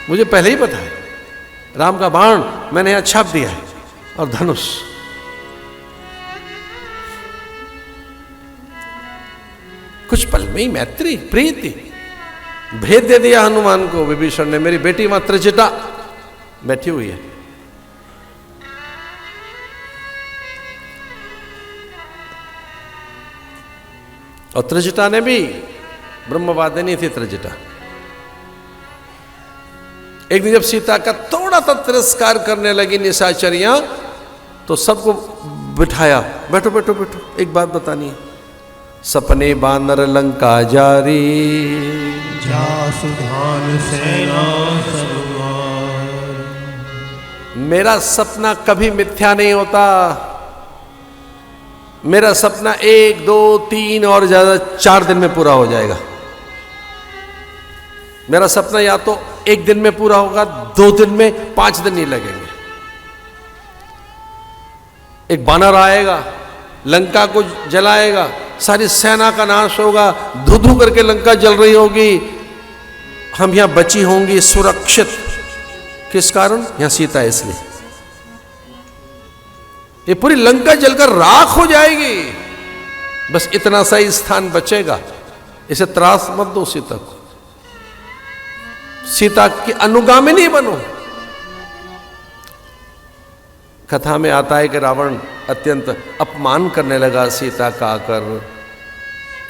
मुझे पहले ही पता है। राम का बाण मैंने यहां छाप दिया है और धनुष। कुछ पल में ही मैत्री प्रीति भेद दे दिया हनुमान को। विभीषण ने, मेरी बेटी वहां त्रिजटा बैठी हुई है। और त्रिजटा ने भी ब्रह्मवादिनी थी त्रिजटा। एक दिन जब सीता का थोड़ा सा तिरस्कार करने लगी निशाचरियां, तो सबको बिठाया, बैठो बैठो बैठो, एक बात बतानी है। सपने बानर लंका जारी, जासुधान सेना सरुआर। मेरा सपना कभी मिथ्या नहीं होता। मेरा सपना 1, 2, 3 और ज्यादा 4 दिन में पूरा हो जाएगा। मेरा सपना या तो 1 दिन में पूरा होगा, 2 दिन में, 5 दिन नहीं लगेंगे। एक बानर आएगा, लंका को जलाएगा, सारी सेना का नाश होगा, धू धू करके लंका जल रही होगी, हम यहां बची होंगी सुरक्षित। किस कारण? यहां सीता है इसलिए। ये पूरी लंका जलकर राख हो जाएगी, बस इतना सा ही स्थान बचेगा। इसे त्रास मत दो सीता को। सीता की अनुगामिनी बनो। कथा में आता है कि रावण अत्यंत अपमान करने लगा सीता का आकर।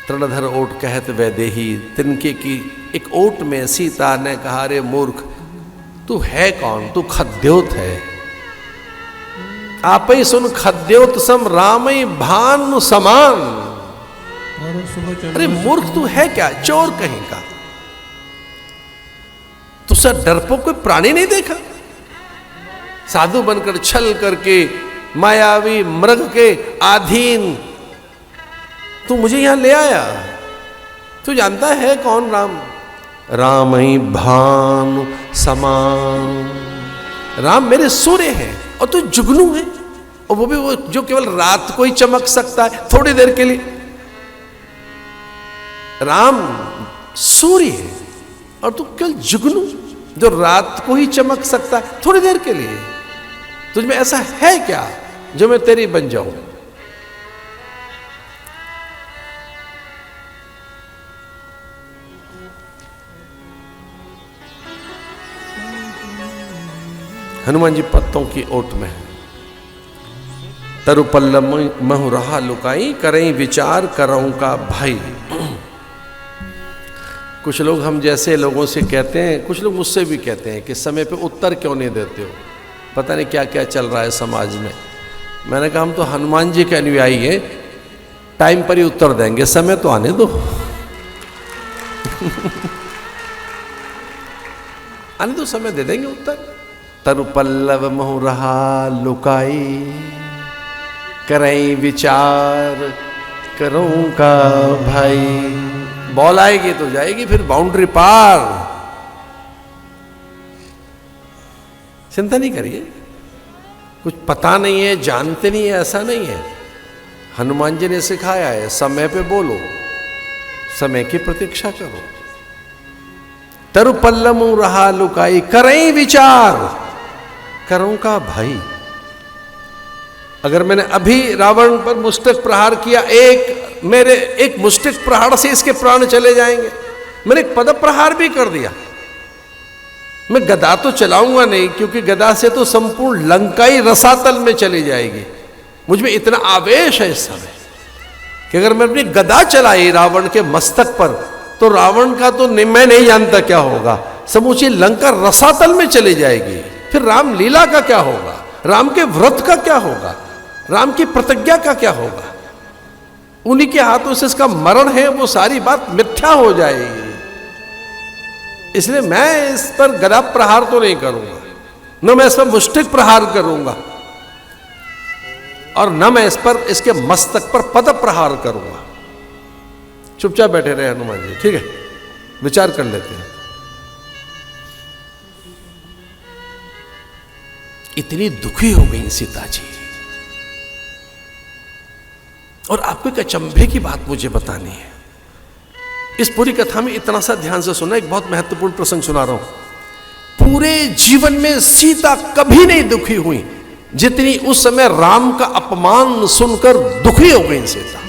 तृणधर ओट कहत वैदेही, तिनके की एक ओट में सीता ने कहा, रे मूर्ख, तू है कौन? तू खद्योत है। आप ही सुन खद्योत सम रामई भानु समान। अरे मूर्ख तू है क्या? चोर कहीं का। तुझसे डरपोक कोई प्राणी नहीं देखा? साधु बनकर छल करके मायावी मृग के अधीन तू मुझे यहां ले आया। तू जानता है कौन राम? राम ही भानु समान। राम मेरे सूर्य हैं और तू जुगनू है, और वो भी वो जो केवल रात को ही चमक सकता है, थोड़ी देर के लिए। राम सूर्य है और तू केवल जुगनू जो रात को ही चमक सकता है, थोड़ी देर के लिए। तुझमें ऐसा है क्या जो मैं तेरी बन जाऊं? हनुमान जी पत्तों की ओट में है। तरुपल्लम महु रहा लुकाई, करें विचार करऊं का भाई। कुछ लोग हम जैसे लोगों से कहते हैं, कुछ लोग मुझसे भी कहते हैं कि समय पे उत्तर क्यों नहीं देते हो, पता नहीं क्या क्या चल रहा है समाज में। मैंने कहा हम तो हनुमान जी के अनुयायी हैं, टाइम पर ही उत्तर देंगे, समय तो आने दो। आने दो, समय दे देंगे उत्तर। तरुपल्लव महु रहा लुकाई, करें विचार करूं का भाई। बॉल आएगी तो जाएगी फिर बाउंड्री पार। चिंता नहीं करिए, कुछ पता नहीं है, जानते नहीं है, ऐसा नहीं है। हनुमान जी ने सिखाया है, समय पे बोलो, समय की प्रतीक्षा करो। तरुपल्लम रहा लुकाई, करें विचार करूं का भाई। अगर मैंने अभी रावण पर मुष्टक प्रहार किया, एक मुष्टक प्रहार से इसके प्राण चले जाएंगे। मैंने एक पद प्रहार भी कर दिया, मैं गदा तो चलाऊंगा नहीं, क्योंकि गदा से तो संपूर्ण लंका ही रसातल में चली जाएगी। मुझ में इतना आवेश है इस समय कि अगर मैं अपनी गदा चलाई रावण के मस्तक पर, तो रावण का तो मैं नहीं जानता क्या होगा, समूची लंका रसातल में चली जाएगी। फिर राम लीला का क्या होगा, राम के व्रत का क्या होगा, राम की प्रतिज्ञा का क्या होगा? उन्हीं के हाथों से इसका मरण है, वो सारी बात मिथ्या हो जाएगी। इसलिए मैं इस पर गदा प्रहार तो नहीं करूंगा, न मैं इस पर मुष्टिक प्रहार करूंगा, और न मैं इस पर इसके मस्तक पर पद प्रहार करूंगा। चुपचाप बैठे रहे हनुमान जी, ठीक है, विचार कर लेते हैं। इतनी दुखी हो गई सीता जी, और आपको एक अचंभे की बात मुझे बतानी है। इस पूरी कथा में इतना सा ध्यान से सुना, एक बहुत महत्वपूर्ण प्रसंग सुना रहा हूं। पूरे जीवन में सीता कभी नहीं दुखी हुई जितनी उस समय राम का अपमान सुनकर दुखी हो गई सीता।